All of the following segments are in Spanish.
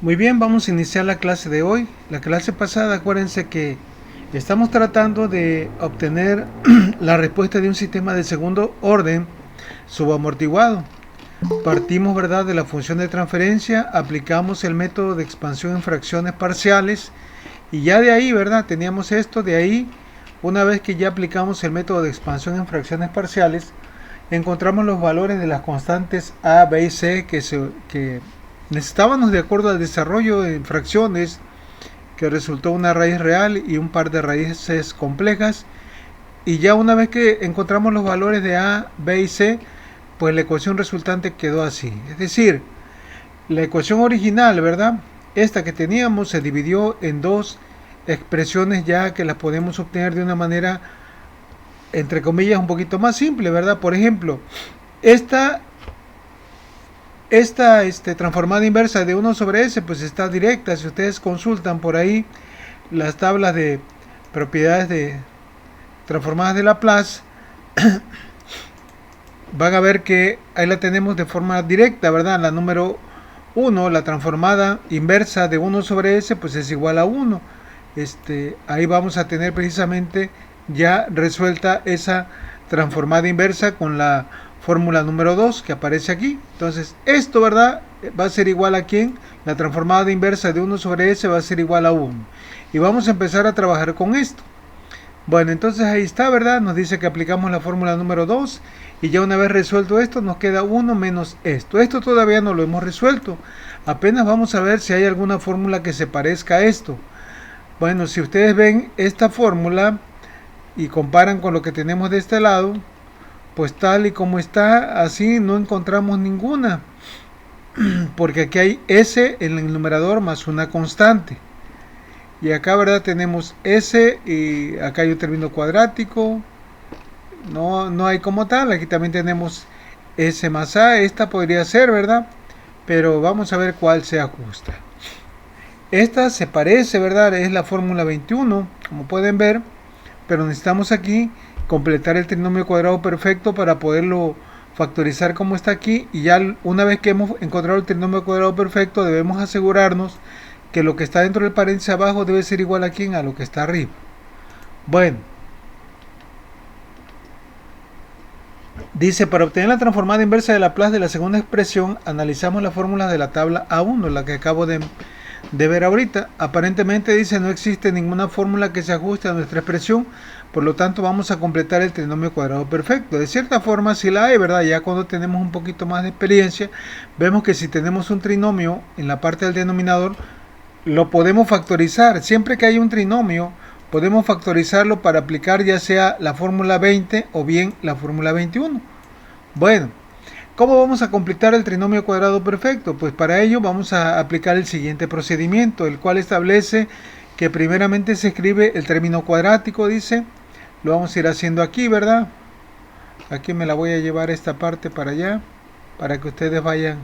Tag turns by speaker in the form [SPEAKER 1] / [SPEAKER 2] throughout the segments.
[SPEAKER 1] Muy bien, vamos a iniciar la clase de hoy. La clase pasada, acuérdense que estamos tratando de obtener la respuesta de un sistema de segundo orden subamortiguado. Partimos, ¿verdad?, de la función de transferencia, aplicamos el método de expansión en fracciones parciales y ya de ahí, ¿verdad?, teníamos esto, de ahí, una vez que ya aplicamos el método de expansión en fracciones parciales, encontramos los valores de las constantes A, B y C que necesitábamos de acuerdo al desarrollo en fracciones, que resultó una raíz real y un par de raíces complejas. Y ya una vez que encontramos los valores de A, B y C, pues la ecuación resultante quedó así. Es decir, la ecuación original, ¿verdad? Esta que teníamos se dividió en dos expresiones ya que las podemos obtener de una manera, entre comillas, un poquito más simple, ¿verdad? Por ejemplo, esta transformada inversa de 1 sobre s pues está directa. Si ustedes consultan por ahí las tablas de propiedades de transformadas de Laplace, van a ver que ahí la tenemos de forma directa, ¿verdad? La número 1, la transformada inversa de 1 sobre s pues es igual a 1. Ahí vamos a tener precisamente ya resuelta esa transformada inversa con la fórmula número 2 que aparece aquí. Entonces esto, ¿verdad?, va a ser igual a ¿quién? La transformada inversa de 1 sobre s va a ser igual a 1. Y vamos a empezar a trabajar con esto. Bueno, entonces ahí está, ¿verdad? Nos dice que aplicamos la fórmula número 2 y ya una vez resuelto esto nos queda 1 menos esto. Esto todavía no lo hemos resuelto. Apenas vamos a ver si hay alguna fórmula que se parezca a esto. Bueno, si ustedes ven esta fórmula y comparan con lo que tenemos de este lado, pues tal y como está, así no encontramos ninguna, porque aquí hay s en el numerador más una constante. Y acá, ¿verdad?, tenemos s y acá hay un término cuadrático. No hay como tal. Aquí también tenemos s más a. Esta podría ser, ¿verdad? Pero vamos a ver cuál se ajusta. Esta se parece, ¿verdad? Es la fórmula 21, como pueden ver. Pero necesitamos aquí completar el trinomio cuadrado perfecto para poderlo factorizar como está aquí. Y ya una vez que hemos encontrado el trinomio cuadrado perfecto, debemos asegurarnos que lo que está dentro del paréntesis abajo debe ser igual a ¿quién? A lo que está arriba. Bueno, dice, para obtener la transformada inversa de Laplace de la segunda expresión, analizamos la fórmula de la tabla A1, la que acabo de ver ahorita. Aparentemente, dice, no existe ninguna fórmula que se ajuste a nuestra expresión, por lo tanto vamos a completar el trinomio cuadrado perfecto. De cierta forma sí la hay, ¿verdad? Ya cuando tenemos un poquito más de experiencia, vemos que si tenemos un trinomio en la parte del denominador, lo podemos factorizar. Siempre que hay un trinomio, podemos factorizarlo para aplicar ya sea la fórmula 20 o bien la fórmula 21. Bueno, ¿cómo vamos a completar el trinomio cuadrado perfecto? Pues para ello vamos a aplicar el siguiente procedimiento, el cual establece que primeramente se escribe el término cuadrático, dice. Lo vamos a ir haciendo aquí, ¿verdad? Aquí me la voy a llevar esta parte para allá, para que ustedes vayan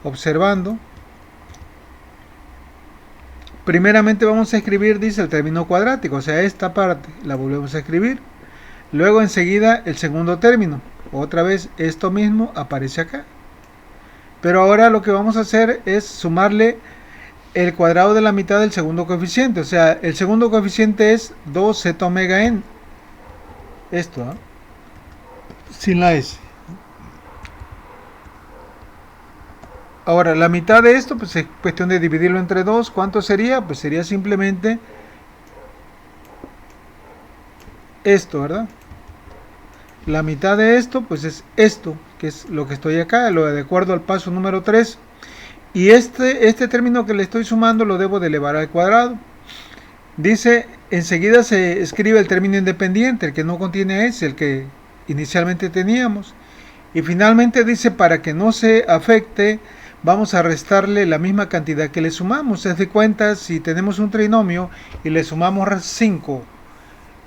[SPEAKER 1] observando. Primeramente vamos a escribir, dice, el término cuadrático, o sea, esta parte la volvemos a escribir. Luego enseguida el segundo término. Otra vez esto mismo aparece acá. Pero ahora lo que vamos a hacer es sumarle el cuadrado de la mitad del segundo coeficiente. O sea, el segundo coeficiente es 2z omega n. Esto, ¿eh?, sin la s. Ahora, la mitad de esto, pues es cuestión de dividirlo entre 2. ¿Cuánto sería? Pues sería simplemente esto, ¿verdad? La mitad de esto, pues es esto, que es lo que estoy acá, lo de acuerdo al paso número 3. Y este término que le estoy sumando lo debo de elevar al cuadrado. Dice, enseguida se escribe el término independiente, el que no contiene s, el que inicialmente teníamos. Y finalmente dice, para que no se afecte, vamos a restarle la misma cantidad que le sumamos. Se de cuenta, si tenemos un trinomio y le sumamos 5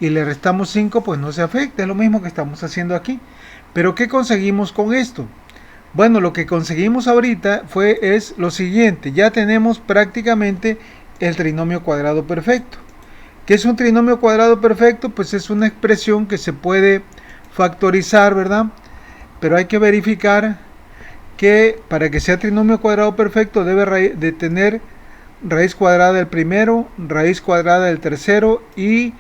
[SPEAKER 1] y le restamos 5, pues no se afecta. Es lo mismo que estamos haciendo aquí. Pero ¿qué conseguimos con esto? Bueno, lo que conseguimos ahorita es lo siguiente. Ya tenemos prácticamente el trinomio cuadrado perfecto. ¿Qué es un trinomio cuadrado perfecto? Pues es una expresión que se puede factorizar, ¿verdad? Pero hay que verificar que para que sea trinomio cuadrado perfecto debe de tener raíz cuadrada del primero, raíz cuadrada del tercero, y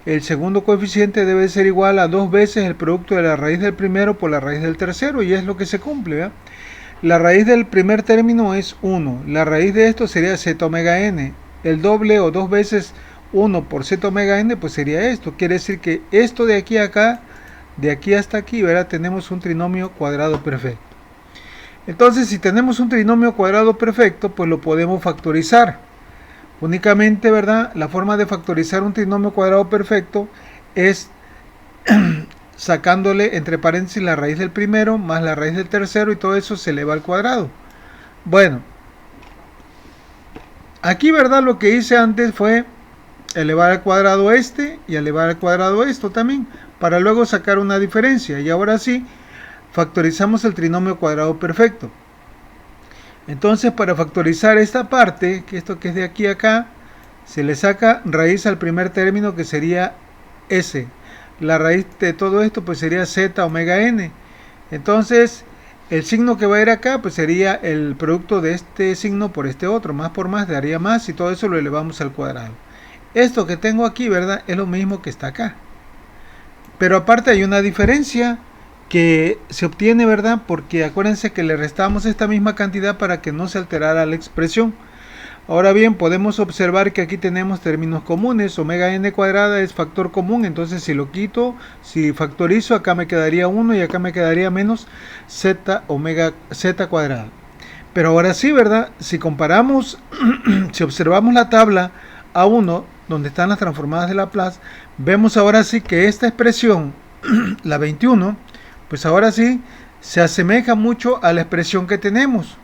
[SPEAKER 1] el segundo coeficiente debe ser igual a 2 veces el producto de la raíz del primero por la raíz del tercero, y es lo que se cumple, ¿verdad? La raíz del primer término es 1, la raíz de esto sería z omega n, el doble o 2 veces 1 por z omega n, pues sería esto. Quiere decir que esto de aquí a acá, de aquí hasta aquí, ¿verdad? Tenemos un trinomio cuadrado perfecto. Entonces, si tenemos un trinomio cuadrado perfecto, pues lo podemos factorizar. Únicamente, ¿verdad? La forma de factorizar un trinomio cuadrado perfecto es sacándole entre paréntesis la raíz del primero más la raíz del tercero, y todo eso se eleva al cuadrado. Bueno, aquí, ¿verdad? Lo que hice antes fue elevar al cuadrado este y elevar al cuadrado esto también, para luego sacar una diferencia. Y ahora sí, factorizamos el trinomio cuadrado perfecto. Entonces, para factorizar esta parte, que esto que es de aquí a acá, se le saca raíz al primer término, que sería s. La raíz de todo esto pues sería z omega n. Entonces, el signo que va a ir acá pues sería el producto de este signo por este otro. Más por más daría más, y todo eso lo elevamos al cuadrado. Esto que tengo aquí, ¿verdad? Es lo mismo que está acá. Pero aparte hay una diferencia que se obtiene, ¿verdad? Porque acuérdense que le restamos esta misma cantidad para que no se alterara la expresión. Ahora bien, podemos observar que aquí tenemos términos comunes. Omega n cuadrada es factor común, entonces si lo quito, si factorizo, acá me quedaría 1 y acá me quedaría menos z omega z cuadrada. Pero ahora sí, ¿verdad? Si comparamos, si observamos la tabla A1, donde están las transformadas de Laplace, vemos ahora sí que esta expresión, la 21, pues ahora sí se asemeja mucho a la expresión que tenemos.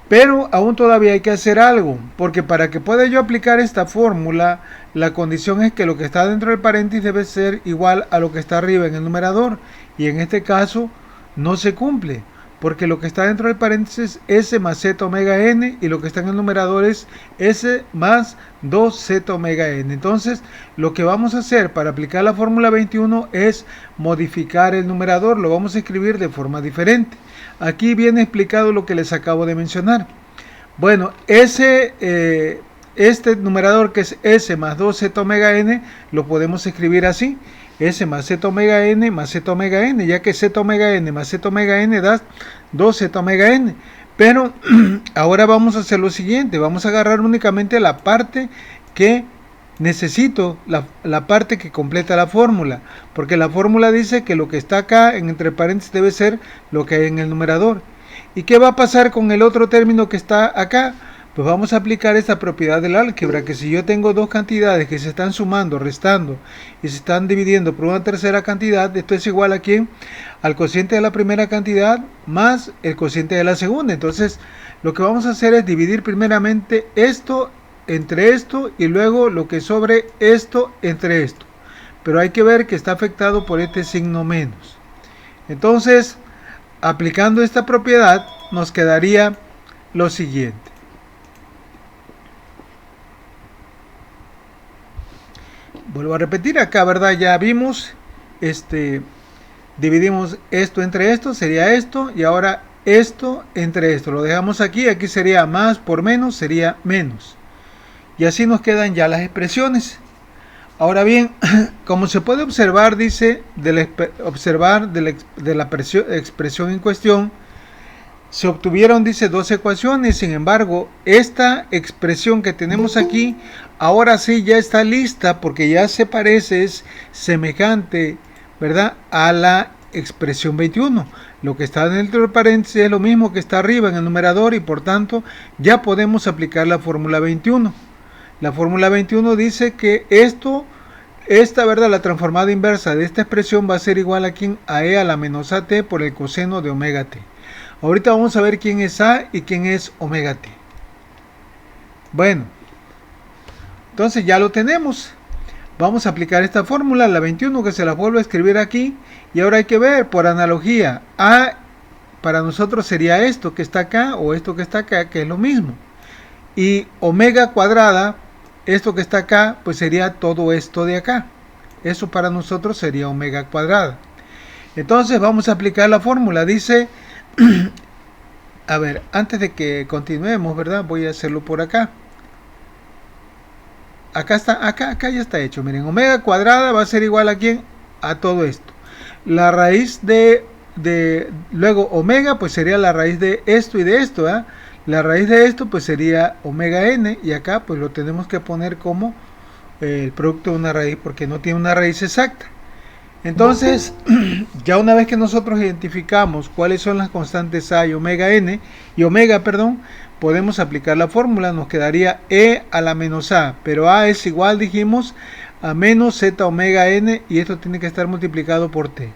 [SPEAKER 1] Pero aún todavía hay que hacer algo, porque para que pueda yo aplicar esta fórmula, la condición es que lo que está dentro del paréntesis debe ser igual a lo que está arriba en el numerador, y en este caso no se cumple, porque lo que está dentro del paréntesis es s más z omega n, y lo que está en el numerador es s más 2z omega n. Entonces, lo que vamos a hacer para aplicar la fórmula 21 es modificar el numerador, lo vamos a escribir de forma diferente. Aquí viene explicado lo que les acabo de mencionar. Bueno, este numerador que es s más 2z omega n, lo podemos escribir así: s más z omega n más z omega n, ya que z omega n más z omega n da 2z omega n. Pero ahora vamos a hacer lo siguiente: vamos a agarrar únicamente la parte que necesito, la parte que completa la fórmula, porque la fórmula dice que lo que está acá en entre paréntesis debe ser lo que hay en el numerador. ¿Y qué va a pasar con el otro término que está acá? Pues vamos a aplicar esta propiedad del álgebra, que si yo tengo dos cantidades que se están sumando, restando y se están dividiendo por una tercera cantidad, esto es igual a ¿quién? Al cociente de la primera cantidad más el cociente de la segunda. Entonces lo que vamos a hacer es dividir primeramente esto entre esto, y luego lo que sobre esto entre esto. Pero hay que ver que está afectado por este signo menos. Entonces, aplicando esta propiedad, nos quedaría lo siguiente. Vuelvo a repetir, acá, ¿verdad? Ya vimos, dividimos esto entre esto, sería esto, y ahora esto entre esto. Lo dejamos aquí, aquí sería más por menos, sería menos. Y así nos quedan ya las expresiones. Ahora bien, como se puede observar, dice, de la expresión en cuestión, se obtuvieron, dice, dos ecuaciones. Sin embargo, esta expresión que tenemos aquí, ahora sí ya está lista, porque ya se parece, es semejante, ¿verdad?, a la expresión 21. Lo que está dentro del paréntesis es lo mismo que está arriba en el numerador, y por tanto ya podemos aplicar la fórmula 21. La fórmula 21 dice que esta, ¿verdad?, la transformada inversa de esta expresión va a ser igual a ¿quién? A e a la menos at por el coseno de omega t. Ahorita vamos a ver quién es a y quién es omega t. Bueno, entonces ya lo tenemos. Vamos a aplicar esta fórmula, la 21, que se la vuelvo a escribir aquí. Y ahora hay que ver, por analogía, a para nosotros sería esto que está acá o esto que está acá, que es lo mismo. Y omega cuadrada, esto que está acá, pues sería todo esto de acá. Eso para nosotros sería omega cuadrada. Entonces vamos a aplicar la fórmula. Dice, a ver, antes de que continuemos, ¿verdad? Voy a hacerlo por acá. Acá está, acá ya está hecho. Miren, omega cuadrada va a ser igual a ¿quién? A todo esto. La raíz luego omega pues sería la raíz de esto y de esto, ¿eh? La raíz de esto pues sería omega n, y acá pues lo tenemos que poner como el producto de una raíz porque no tiene una raíz exacta. Entonces, ya una vez que nosotros identificamos cuáles son las constantes A y omega n, y omega, perdón, podemos aplicar la fórmula. Nos quedaría E a la menos A, pero A es igual, dijimos, a menos Z omega n, y esto tiene que estar multiplicado por T.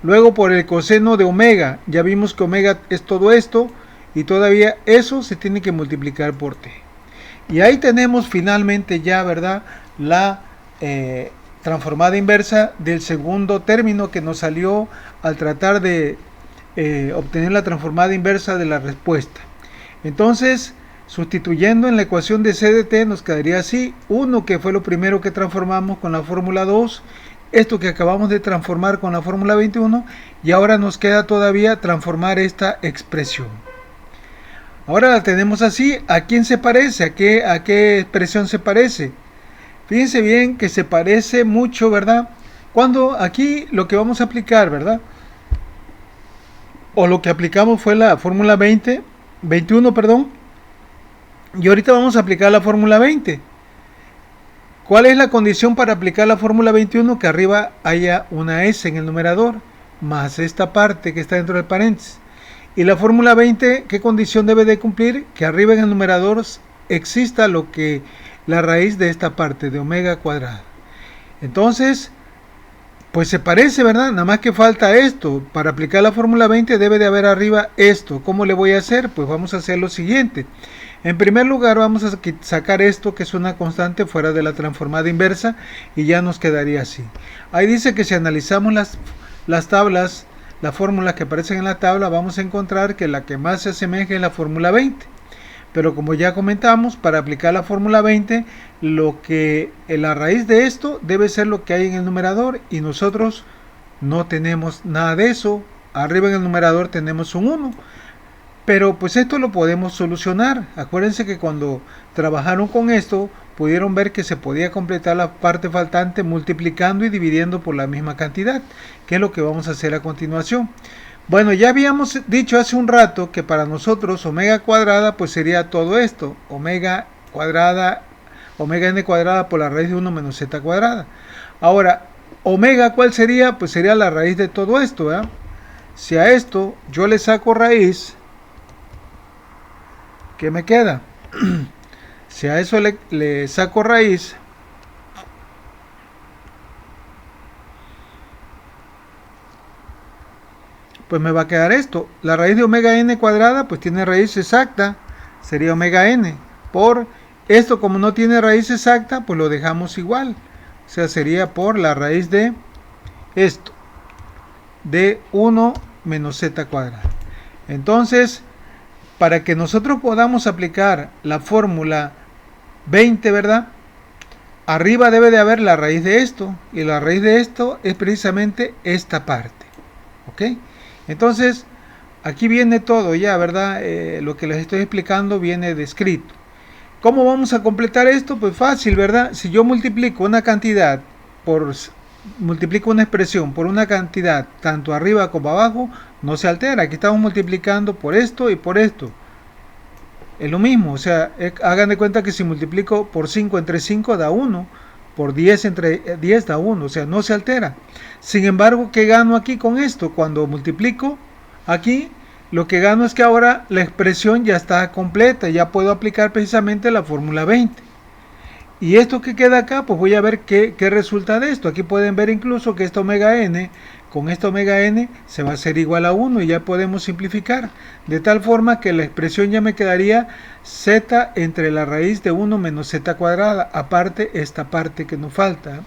[SPEAKER 1] Luego por el coseno de omega, ya vimos que omega es todo esto, y todavía eso se tiene que multiplicar por T. Y ahí tenemos finalmente ya, ¿verdad?, la transformada inversa del segundo término que nos salió al tratar de obtener la transformada inversa de la respuesta. Entonces, sustituyendo en la ecuación de C de T nos quedaría así: 1, que fue lo primero que transformamos con la fórmula 2, esto que acabamos de transformar con la fórmula 21, y ahora nos queda todavía transformar esta expresión. Ahora la tenemos así. ¿A quién se parece? ¿A qué expresión se parece? Fíjense bien que se parece mucho, ¿verdad? Cuando aquí lo que vamos a aplicar, ¿verdad? O lo que aplicamos fue la fórmula 21, perdón. Y ahorita vamos a aplicar la fórmula 20. ¿Cuál es la condición para aplicar la fórmula 21? Que arriba haya una S en el numerador, más esta parte que está dentro del paréntesis. Y la fórmula 20, ¿qué condición debe de cumplir? Que arriba en el numerador exista la raíz de esta parte, de omega cuadrada. Entonces, pues se parece, ¿verdad? Nada más que falta esto. Para aplicar la fórmula 20 debe de haber arriba esto. ¿Cómo le voy a hacer? Pues vamos a hacer lo siguiente. En primer lugar vamos a sacar esto, que es una constante, fuera de la transformada inversa, y ya nos quedaría así. Ahí dice que si analizamos las tablas, las fórmulas que aparecen en la tabla, vamos a encontrar que la que más se asemeja es la fórmula 20. Pero como ya comentamos, para aplicar la fórmula 20, la raíz de esto debe ser lo que hay en el numerador, y nosotros no tenemos nada de eso. Arriba en el numerador tenemos un 1. Pero pues esto lo podemos solucionar. Acuérdense que cuando trabajaron con esto, pudieron ver que se podía completar la parte faltante multiplicando y dividiendo por la misma cantidad, que es lo que vamos a hacer a continuación. Bueno, ya habíamos dicho hace un rato que para nosotros omega cuadrada pues sería todo esto, omega n cuadrada por la raíz de 1 menos z cuadrada. Ahora, omega, ¿cuál sería? Pues sería la raíz de todo esto, ¿verdad? Si a esto yo le saco raíz, ¿qué me queda? Si a eso le saco raíz, pues me va a quedar esto. La raíz de omega n cuadrada pues tiene raíz exacta, sería omega n. Por esto, como no tiene raíz exacta, pues lo dejamos igual. O sea, sería por la raíz de esto, de 1 menos z cuadrada. Entonces, para que nosotros podamos aplicar la fórmula 20, ¿verdad? Arriba debe de haber la raíz de esto, y la raíz de esto es precisamente esta parte. ¿Ok? Entonces, aquí viene todo ya, ¿verdad? Lo que les estoy explicando viene descrito. ¿Cómo vamos a completar esto? Pues fácil, ¿verdad? Si yo multiplico una cantidad multiplico una expresión por una cantidad, tanto arriba como abajo, no se altera. Aquí estamos multiplicando por esto y por esto. Es lo mismo, o sea, hagan de cuenta que si multiplico por 5 entre 5 da 1, por 10 entre 10 da 1, o sea, no se altera. Sin embargo, ¿qué gano aquí con esto? Cuando multiplico aquí, lo que gano es que ahora la expresión ya está completa, ya puedo aplicar precisamente la fórmula 20. Y esto que queda acá, pues voy a ver qué resulta de esto. Aquí pueden ver incluso que esta omega n, con esta omega n, se va a hacer igual a 1, y ya podemos simplificar. De tal forma que la expresión ya me quedaría z entre la raíz de 1 menos z cuadrada, aparte esta parte que nos falta.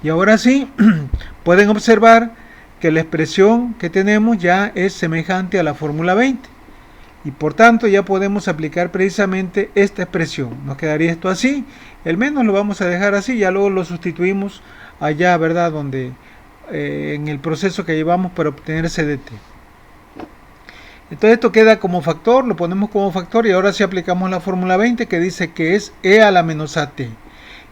[SPEAKER 1] Y ahora sí, pueden observar que la expresión que tenemos ya es semejante a la fórmula 20. Y por tanto ya podemos aplicar precisamente esta expresión. Nos quedaría esto así. El menos lo vamos a dejar así, ya luego lo sustituimos allá, ¿verdad? Donde en el proceso que llevamos para obtener CDT. Entonces esto queda como factor, lo ponemos como factor y ahora sí aplicamos la fórmula 20 que dice que es E a la menos AT.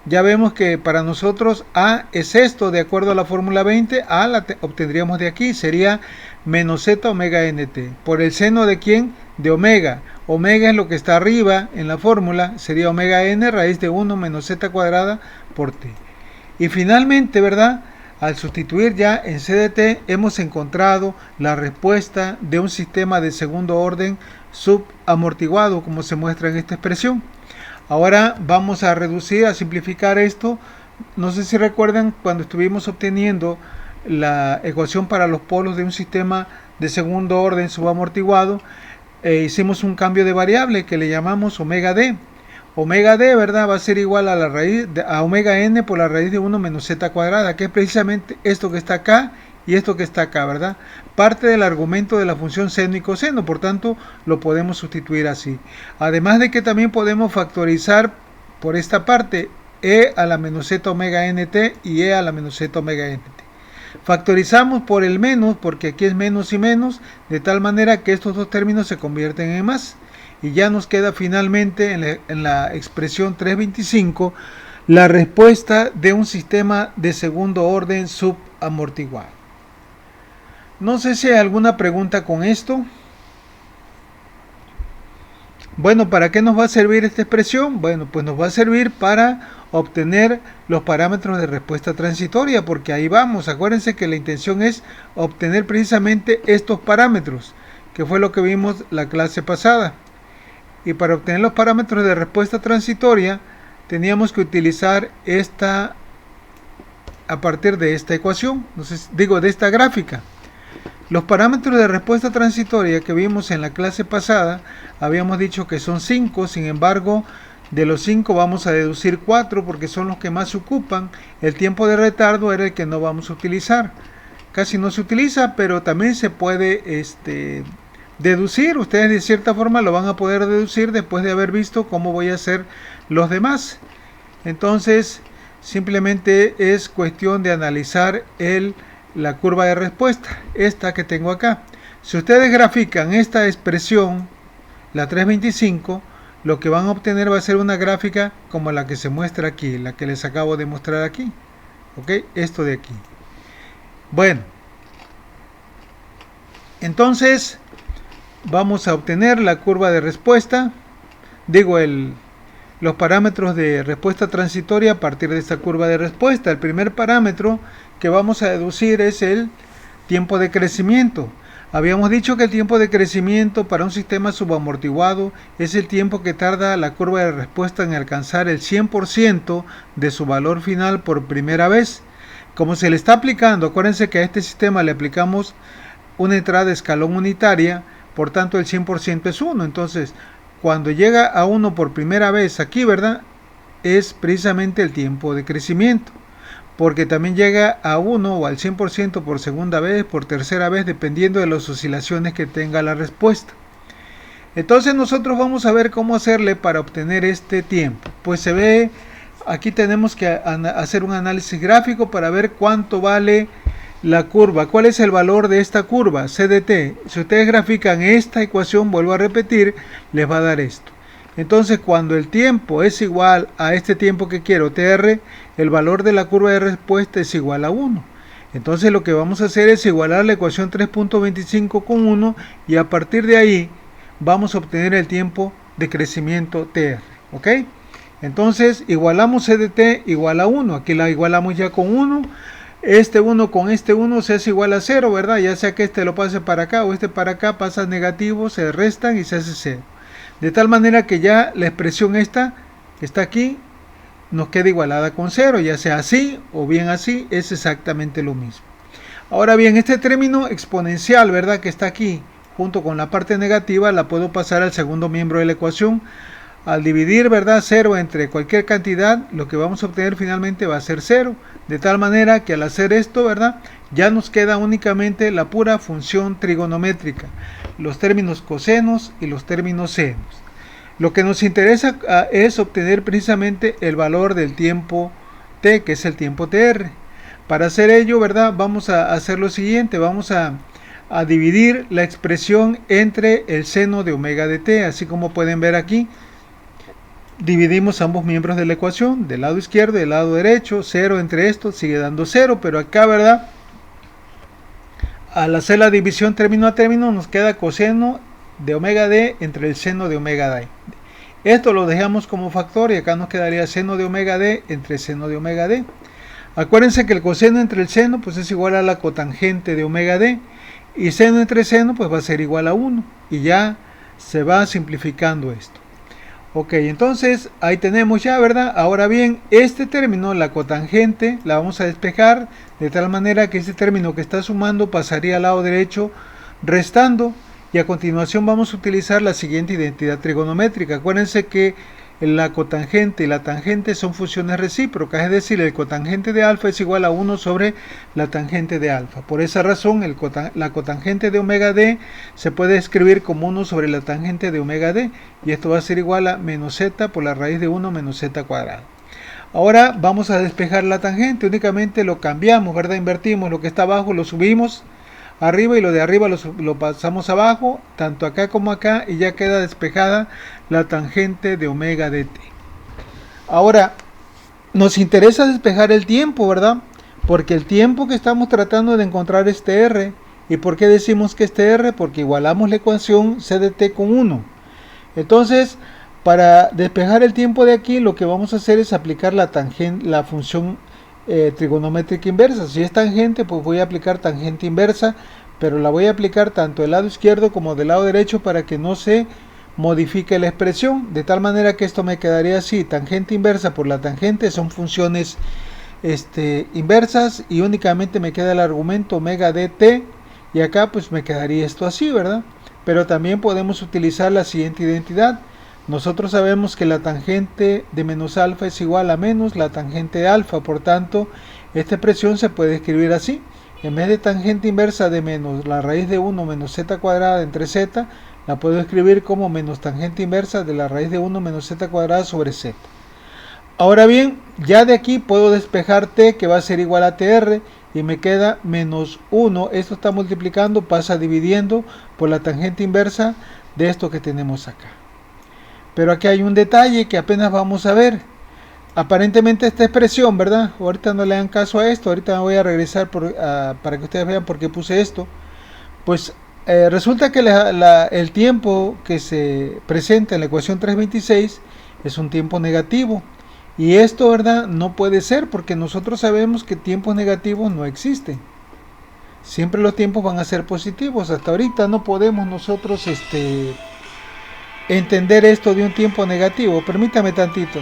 [SPEAKER 1] Ya vemos que para nosotros A es esto, de acuerdo a la fórmula 20, A la obtendríamos de aquí, sería menos Z omega NT. ¿Por el seno de quién? De omega. Omega es lo que está arriba en la fórmula, sería omega n raíz de 1 menos Z cuadrada por T. Y finalmente, ¿verdad? Al sustituir ya en CDT hemos encontrado la respuesta de un sistema de segundo orden subamortiguado, como se muestra en esta expresión. Ahora vamos a reducir, a simplificar esto. No sé si recuerdan cuando estuvimos obteniendo la ecuación para los polos de un sistema de segundo orden subamortiguado, hicimos un cambio de variable que le llamamos omega d. Omega d, ¿verdad? Va a ser igual a la raíz a omega n por la raíz de 1 menos z cuadrada, que es precisamente esto que está acá y esto que está acá, ¿verdad? Parte del argumento de la función seno y coseno, por tanto lo podemos sustituir así. Además de que también podemos factorizar por esta parte e a la menos z omega nt y e a la menos z omega nt. Factorizamos por el menos, porque aquí es menos y menos, de tal manera que estos dos términos se convierten en más. Y ya nos queda finalmente en la expresión 325 la respuesta de un sistema de segundo orden subamortiguado. No sé si hay alguna pregunta con esto. Bueno, ¿para qué nos va a servir esta expresión? Bueno, pues nos va a servir para obtener los parámetros de respuesta transitoria, porque ahí vamos. Acuérdense que la intención es obtener precisamente estos parámetros, que fue lo que vimos la clase pasada. Y para obtener los parámetros de respuesta transitoria, teníamos que utilizar esta, a partir de esta ecuación, de esta gráfica. Los parámetros de respuesta transitoria que vimos en la clase pasada, habíamos dicho que son 5, sin embargo, de los 5 vamos a deducir 4 porque son los que más se ocupan. El tiempo de retardo era el que no vamos a utilizar. Casi no se utiliza, pero también se puede deducir. Ustedes de cierta forma lo van a poder deducir después de haber visto cómo voy a hacer los demás. Entonces, simplemente es cuestión de analizar la curva de respuesta, esta que tengo acá. Si ustedes grafican esta expresión, la 325, lo que van a obtener va a ser una gráfica como la que se muestra aquí, la que les acabo de mostrar aquí. ¿Ok? Esto de aquí. Bueno, entonces vamos a obtener la curva de respuesta, los parámetros de respuesta transitoria a partir de esta curva de respuesta. El primer parámetro que vamos a deducir es el tiempo de crecimiento. Habíamos dicho que el tiempo de crecimiento para un sistema subamortiguado es el tiempo que tarda la curva de respuesta en alcanzar el 100% de su valor final por primera vez. Como se le está aplicando, acuérdense que a este sistema le aplicamos una entrada de escalón unitaria, por tanto el 100% es 1. Entonces, cuando llega a 1 por primera vez aquí, ¿verdad? Es precisamente el tiempo de crecimiento. Porque también llega a 1 o al 100% por segunda vez, por tercera vez, dependiendo de las oscilaciones que tenga la respuesta. Entonces nosotros vamos a ver cómo hacerle para obtener este tiempo. Pues se ve, aquí tenemos que hacer un análisis gráfico para ver cuánto vale la curva. ¿Cuál es el valor de esta curva? CDT. Si ustedes grafican esta ecuación, vuelvo a repetir, les va a dar esto. Entonces, cuando el tiempo es igual a este tiempo que quiero, TR, el valor de la curva de respuesta es igual a 1. Entonces, lo que vamos a hacer es igualar la ecuación 3.25 con 1 y a partir de ahí vamos a obtener el tiempo de crecimiento TR. ¿Ok? Entonces, igualamos CDT igual a 1. Aquí la igualamos ya con 1. Este 1 con este 1 se hace igual a 0, ¿verdad? Ya sea que este lo pase para acá o este para acá, pasa negativo, se restan y se hace 0. De tal manera que ya la expresión esta, que está aquí, nos queda igualada con 0, ya sea así o bien así, es exactamente lo mismo. Ahora bien, este término exponencial, ¿verdad? Que está aquí, junto con la parte negativa, la puedo pasar al segundo miembro de la ecuación. Al dividir, ¿verdad? 0 entre cualquier cantidad, lo que vamos a obtener finalmente va a ser 0. De tal manera que al hacer esto, ¿verdad? Ya nos queda únicamente la pura función trigonométrica, los términos cosenos y los términos senos. Lo que nos interesa es obtener precisamente el valor del tiempo t, que es el tiempo tr. Para hacer ello, ¿verdad? Vamos a hacer lo siguiente, vamos a a dividir la expresión entre el seno de omega de t, así como pueden ver aquí. Dividimos ambos miembros de la ecuación, del lado izquierdo y del lado derecho, 0 entre estos sigue dando 0, pero acá, ¿verdad? Al hacer la división término a término nos queda coseno de omega d entre el seno de omega d. Esto lo dejamos como factor y acá nos quedaría seno de omega d entre seno de omega d. Acuérdense que el coseno entre el seno pues es igual a la cotangente de omega d y seno entre seno pues va a ser igual a 1 y ya se va simplificando esto. Ok, entonces ahí tenemos ya, ¿verdad? Ahora bien, este término, la cotangente, la vamos a despejar de tal manera que este término que está sumando pasaría al lado derecho restando y a continuación vamos a utilizar la siguiente identidad trigonométrica. Acuérdense que la cotangente y la tangente son funciones recíprocas, es decir, el cotangente de alfa es igual a 1 sobre la tangente de alfa. Por esa razón, la cotangente de omega d se puede escribir como 1 sobre la tangente de omega d, y esto va a ser igual a menos z por la raíz de 1 menos z cuadrado. Ahora vamos a despejar la tangente, únicamente lo cambiamos, ¿verdad? Invertimos lo que está abajo, lo subimos arriba y lo de arriba lo pasamos abajo, tanto acá como acá, y ya queda despejada la tangente de omega de t. Ahora, nos interesa despejar el tiempo, ¿verdad? Porque el tiempo que estamos tratando de encontrar es tr. ¿Y por qué decimos que es tr? Porque igualamos la ecuación c de t con 1. Entonces, para despejar el tiempo de aquí, lo que vamos a hacer es aplicar la función trigonométrica inversa. Si es tangente, pues voy a aplicar tangente inversa, pero la voy a aplicar tanto del lado izquierdo como del lado derecho para que no se modifique la expresión, de tal manera que esto me quedaría así: tangente inversa por la tangente son funciones inversas y únicamente me queda el argumento omega dt, y acá pues me quedaría esto así, ¿verdad? Pero también podemos utilizar la siguiente identidad. Nosotros sabemos que la tangente de menos alfa es igual a menos la tangente de alfa, por tanto, esta expresión se puede escribir así. En vez de tangente inversa de menos la raíz de 1 menos z cuadrada entre z, la puedo escribir como menos tangente inversa de la raíz de 1 menos z cuadrada sobre z. Ahora bien, ya de aquí puedo despejar t, que va a ser igual a tr, y me queda menos 1. Esto está multiplicando, pasa dividiendo por la tangente inversa de esto que tenemos acá. Pero aquí hay un detalle que apenas vamos a ver. Aparentemente esta expresión, ¿verdad? Ahorita no le dan caso a esto, ahorita me voy a regresar para que ustedes vean por qué puse esto. Pues resulta que el tiempo que se presenta en la ecuación 326 es un tiempo negativo. Y esto, ¿verdad? No puede ser, porque nosotros sabemos que tiempos negativos no existen. Siempre los tiempos van a ser positivos. Hasta ahorita no podemos nosotros entender esto de un tiempo negativo. Permítame tantito.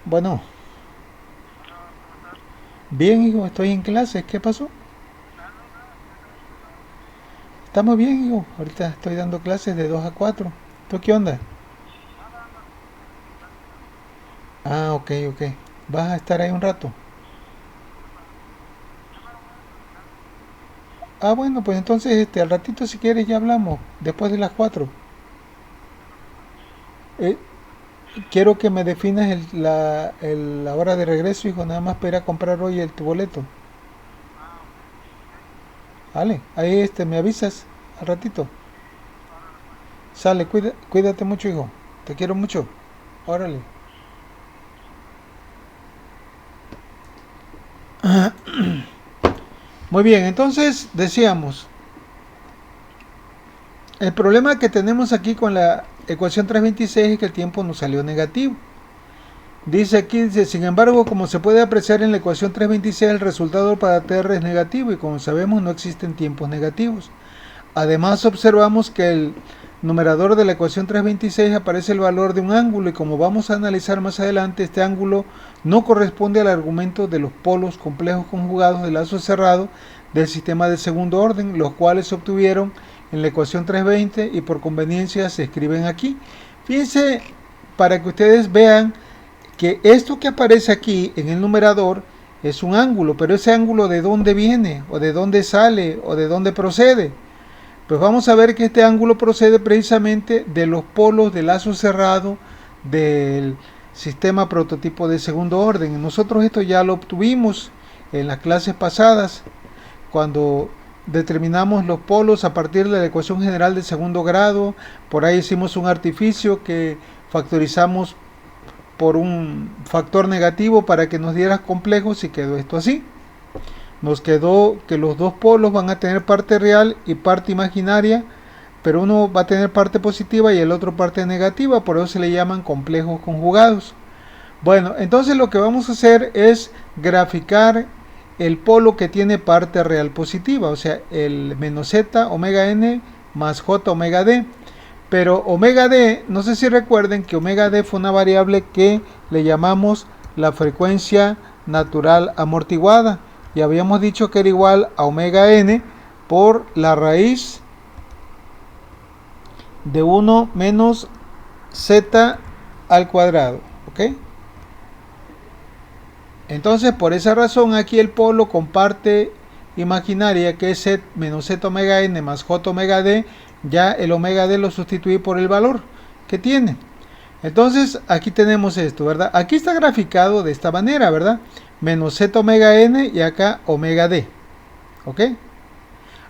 [SPEAKER 1] Bueno. Bien, hijo, estoy en clase. ¿Qué pasó? Estamos bien, hijo. Ahorita estoy dando clases de 2 a 4. ¿Tú qué onda? Ah, ok. ¿Vas a estar ahí un rato? Ah, bueno, pues entonces al ratito si quieres ya hablamos. Después de las 4. Eh, Quiero que me definas la hora de regreso, hijo, nada más para ir a comprar hoy tu boleto. Vale, ahí me avisas al ratito. Sale, cuídate mucho, hijo. Te quiero mucho. Órale. Muy bien, entonces decíamos, el problema que tenemos aquí con la ecuación 326 es que el tiempo nos salió negativo. Dice aquí, sin embargo, como se puede apreciar en la ecuación 326, el resultado para tr es negativo y como sabemos no existen tiempos negativos. Además observamos que el numerador de la ecuación 326 aparece el valor de un ángulo y como vamos a analizar más adelante, este ángulo no corresponde al argumento de los polos complejos conjugados de lazo cerrado del sistema de segundo orden, los cuales se obtuvieron en la ecuación 320 y por conveniencia se escriben aquí. Fíjense, para que ustedes vean que esto que aparece aquí en el numerador es un ángulo, pero ese ángulo ¿de dónde viene? ¿O de dónde sale? ¿O de dónde procede? Pues vamos a ver que este ángulo procede precisamente de los polos de lazo cerrado del sistema prototipo de segundo orden. Nosotros esto ya lo obtuvimos en las clases pasadas cuando determinamos los polos a partir de la ecuación general de segundo grado. Por ahí hicimos un artificio que factorizamos por un factor negativo para que nos diera complejos y quedó esto así. Nos quedó que los dos polos van a tener parte real y parte imaginaria, pero uno va a tener parte positiva y el otro parte negativa, por eso se le llaman complejos conjugados. Bueno, entonces lo que vamos a hacer es graficar el polo que tiene parte real positiva, o sea, el menos z omega n más j omega d. Pero omega d, no sé si recuerden que omega d fue una variable que le llamamos la frecuencia natural amortiguada, y habíamos dicho que era igual a omega n por la raíz de 1 menos z al cuadrado, ¿ok? Entonces, por esa razón, aquí el polo con parte imaginaria, que es z menos z omega n más j omega d, ya el omega d lo sustituí por el valor que tiene. Entonces, aquí tenemos esto, ¿verdad? Aquí está graficado de esta manera, ¿verdad? Menos z omega n y acá omega d, ¿ok?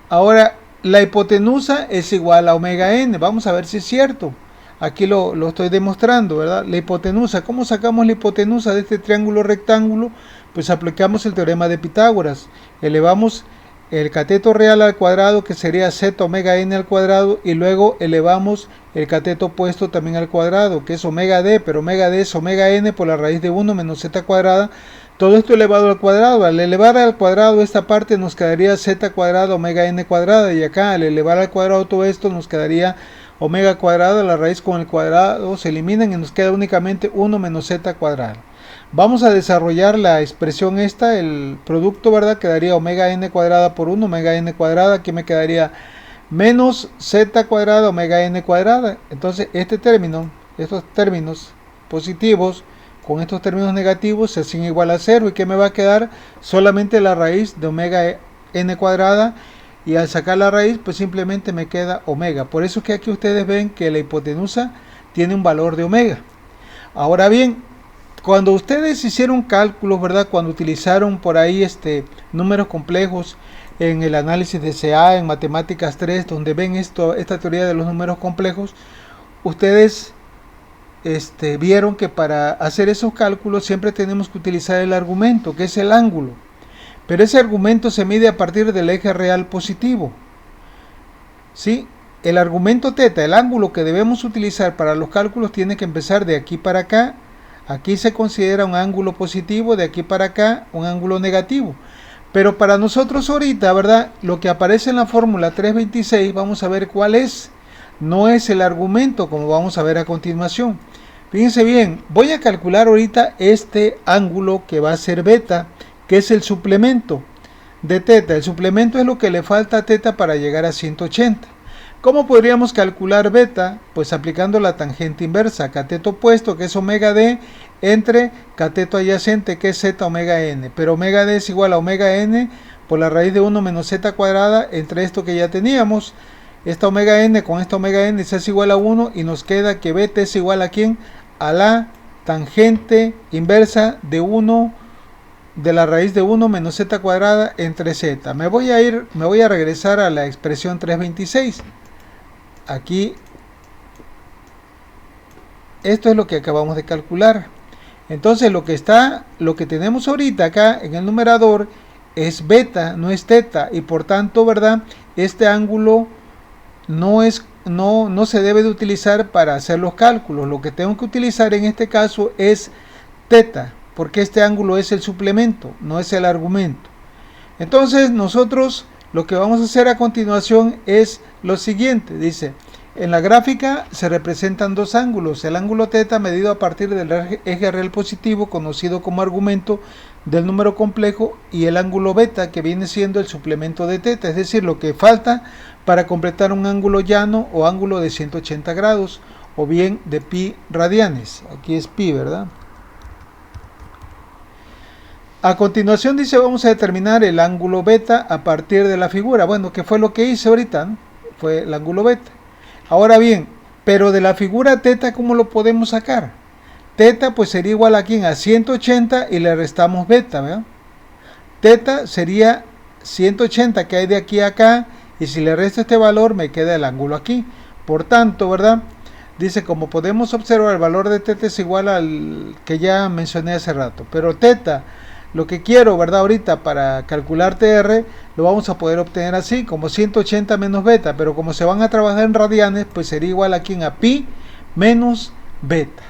[SPEAKER 1] Ahora, la hipotenusa es igual a omega n. Vamos a ver si es cierto. Aquí lo estoy demostrando, ¿verdad? La hipotenusa. ¿Cómo sacamos la hipotenusa de este triángulo rectángulo? Pues aplicamos el teorema de Pitágoras. Elevamos el cateto real al cuadrado, que sería z omega n al cuadrado, y luego elevamos el cateto opuesto también al cuadrado, que es omega d, pero omega d es omega n por la raíz de 1 menos z cuadrada. Todo esto elevado al cuadrado. Al elevar al cuadrado esta parte nos quedaría z cuadrada omega n cuadrada, y acá al elevar al cuadrado todo esto nos quedaría omega cuadrada. La raíz con el cuadrado se eliminan y nos queda únicamente 1 menos z cuadrada. Vamos a desarrollar la expresión esta, el producto, ¿verdad? Quedaría omega n cuadrada por 1 omega n cuadrada. Aquí me quedaría menos z cuadrada omega n cuadrada. Entonces este término, estos términos positivos con estos términos negativos se hacen igual a 0. ¿Y qué me va a quedar? Solamente la raíz de omega n cuadrada. Y al sacar la raíz, pues simplemente me queda omega. Por eso es que aquí ustedes ven que la hipotenusa tiene un valor de omega. Ahora bien, cuando ustedes hicieron cálculos, ¿verdad? Cuando utilizaron por ahí números complejos en el análisis de CA, en Matemáticas 3, donde ven esta teoría de los números complejos, ustedes vieron que para hacer esos cálculos siempre tenemos que utilizar el argumento, que es el ángulo. Pero ese argumento se mide a partir del eje real positivo. ¿Sí? El argumento θ, el ángulo que debemos utilizar para los cálculos, tiene que empezar de aquí para acá. Aquí se considera un ángulo positivo, de aquí para acá un ángulo negativo. Pero para nosotros ahorita, ¿verdad? Lo que aparece en la fórmula 326, vamos a ver cuál es. No es el argumento, como vamos a ver a continuación. Fíjense bien, voy a calcular ahorita este ángulo que va a ser beta, que es el suplemento de θ. El suplemento es lo que le falta a θ para llegar a 180. ¿Cómo podríamos calcular beta? Pues aplicando la tangente inversa, cateto opuesto, que es omega d, entre cateto adyacente, que es z omega n. Pero omega d es igual a omega n por la raíz de 1 menos z cuadrada entre esto que ya teníamos. Esta omega n con esta omega n se hace igual a 1 y nos queda que beta es igual a ¿quién? A la tangente inversa de 1 de la raíz de 1 menos z cuadrada entre z. Me voy a regresar a la expresión 326. Aquí, esto es lo que acabamos de calcular. Entonces lo que tenemos ahorita acá en el numerador es beta, no es θ, y por tanto, ¿verdad? Este ángulo no se debe de utilizar para hacer los cálculos. Lo que tengo que utilizar en este caso es θ, porque este ángulo es el suplemento, no es el argumento. Entonces nosotros lo que vamos a hacer a continuación es lo siguiente. Dice, en la gráfica se representan dos ángulos. El ángulo θ medido a partir del eje real positivo, conocido como argumento del número complejo, y el ángulo beta, que viene siendo el suplemento de θ, es decir, lo que falta para completar un ángulo llano o ángulo de 180 grados, o bien de pi radianes. Aquí es pi, ¿verdad? A continuación dice, vamos a determinar el ángulo beta a partir de la figura. Bueno, ¿qué fue lo que hice ahorita? ¿No? Fue el ángulo beta. Ahora bien, pero de la figura θ, ¿cómo lo podemos sacar? θ pues sería igual a ¿quién? A 180 y le restamos beta, ¿verdad? θ sería 180 que hay de aquí a acá, y si le resto este valor me queda el ángulo aquí. Por tanto, ¿verdad? Dice, como podemos observar, el valor de θ es igual al que ya mencioné hace rato. Pero θ, lo que quiero, ¿verdad? Ahorita para calcular TR, lo vamos a poder obtener así, como 180 menos beta. Pero como se van a trabajar en radianes, pues sería igual aquí a pi menos beta.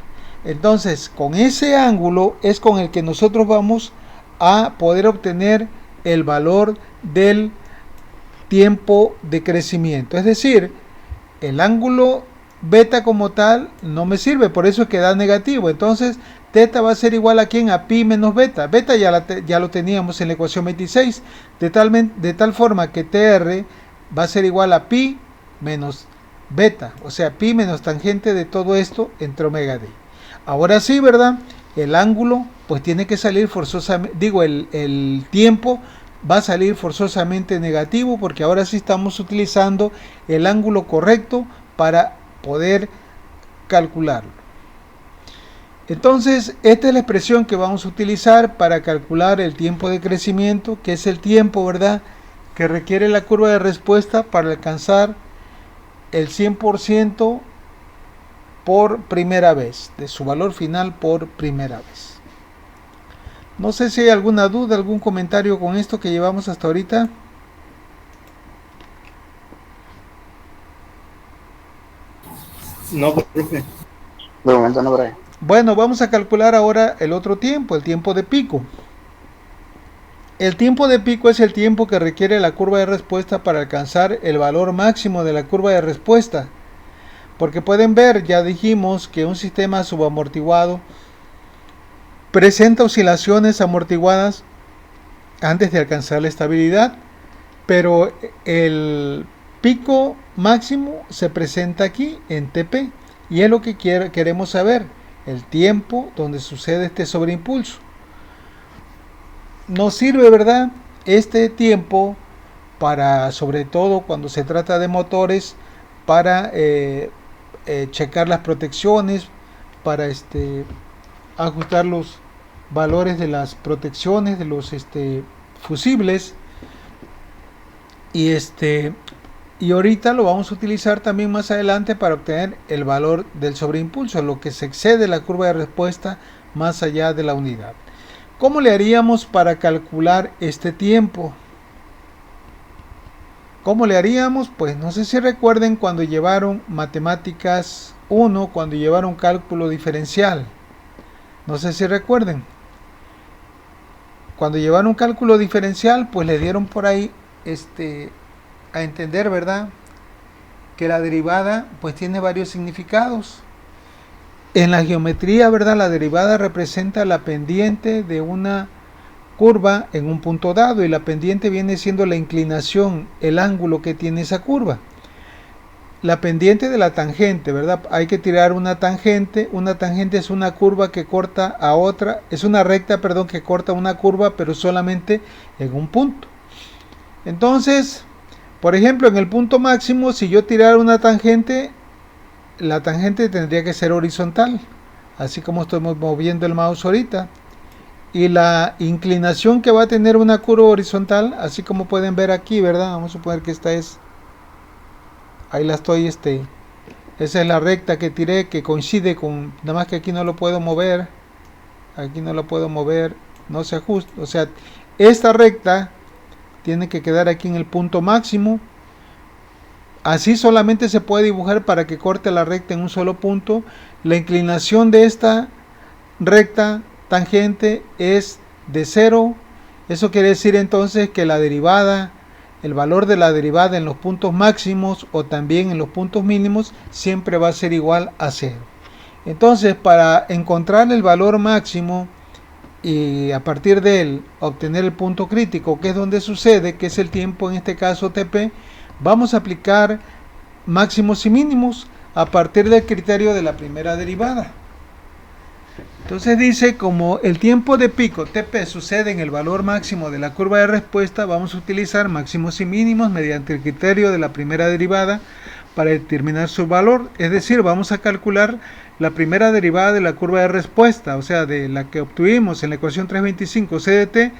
[SPEAKER 1] Entonces, con ese ángulo es con el que nosotros vamos a poder obtener el valor del tiempo de crecimiento. Es decir, el ángulo beta como tal no me sirve, por eso es que da negativo. Entonces, θ va a ser igual a ¿quién? A pi menos beta. Beta ya lo teníamos en la ecuación 26, de tal forma que TR va a ser igual a pi menos beta, o sea, pi menos tangente de todo esto entre omega d. Ahora sí, ¿verdad? El ángulo pues tiene que salir forzosamente, digo, el tiempo va a salir forzosamente negativo, porque ahora sí estamos utilizando el ángulo correcto para poder calcularlo. Entonces, esta es la expresión que vamos a utilizar para calcular el tiempo de crecimiento, que es el tiempo, ¿verdad?, que requiere la curva de respuesta para alcanzar el 100% por primera vez, de su valor final por primera vez. No sé si hay alguna duda, algún comentario con esto que llevamos hasta ahorita.
[SPEAKER 2] No, profe.
[SPEAKER 3] De momento no, Brian.
[SPEAKER 1] Bueno, vamos a calcular ahora el otro tiempo, el tiempo de pico. El tiempo de pico es el tiempo que requiere la curva de respuesta para alcanzar el valor máximo de la curva de respuesta. Porque pueden ver, ya dijimos que un sistema subamortiguado presenta oscilaciones amortiguadas antes de alcanzar la estabilidad, pero el pico máximo se presenta aquí en TP, y es lo que queremos saber, el tiempo donde sucede este sobreimpulso. Nos sirve, ¿verdad?, este tiempo para, sobre todo cuando se trata de motores, para checar las protecciones, para ajustar los valores de las protecciones de los fusibles, y ahorita lo vamos a utilizar también más adelante para obtener el valor del sobreimpulso, lo que se excede la curva de respuesta más allá de la unidad. ¿Cómo le haríamos para calcular este tiempo? ¿Cómo le haríamos? Pues no sé si recuerden cuando llevaron matemáticas 1, cuando llevaron cálculo diferencial. No sé si recuerden. Cuando llevaron cálculo diferencial, pues le dieron por ahí a entender, ¿verdad?, que la derivada pues tiene varios significados. En la geometría, ¿verdad?, la derivada representa la pendiente de una curva en un punto dado, y la pendiente viene siendo la inclinación, el ángulo que tiene esa curva. La pendiente de la tangente, ¿verdad? Hay que tirar una tangente es una curva que corta a otra, es una recta, perdón, que corta una curva, pero solamente en un punto. Entonces, por ejemplo, en el punto máximo, si yo tirara una tangente, la tangente tendría que ser horizontal, así como estoy moviendo el mouse ahorita. Y la inclinación que va a tener una curva horizontal, así como pueden ver aquí, ¿verdad? Vamos a suponer que esta es, ahí la estoy, esa es la recta que tiré, que coincide con, nada más que aquí no lo puedo mover, no se ajusta, o sea, esta recta tiene que quedar aquí en el punto máximo. Así solamente se puede dibujar para que corte la recta en un solo punto. La inclinación de esta recta tangente es de 0. Eso quiere decir entonces que la derivada, el valor de la derivada en los puntos máximos o también en los puntos mínimos siempre va a ser igual a 0. Entonces, para encontrar el valor máximo y a partir de él obtener el punto crítico, que es donde sucede, que es el tiempo, en este caso TP, vamos a aplicar máximos y mínimos a partir del criterio de la primera derivada. Entonces dice, como el tiempo de pico TP sucede en el valor máximo de la curva de respuesta, vamos a utilizar máximos y mínimos mediante el criterio de la primera derivada para determinar su valor. Es decir, vamos a calcular la primera derivada de la curva de respuesta, o sea, de la que obtuvimos en la ecuación 325 CDT,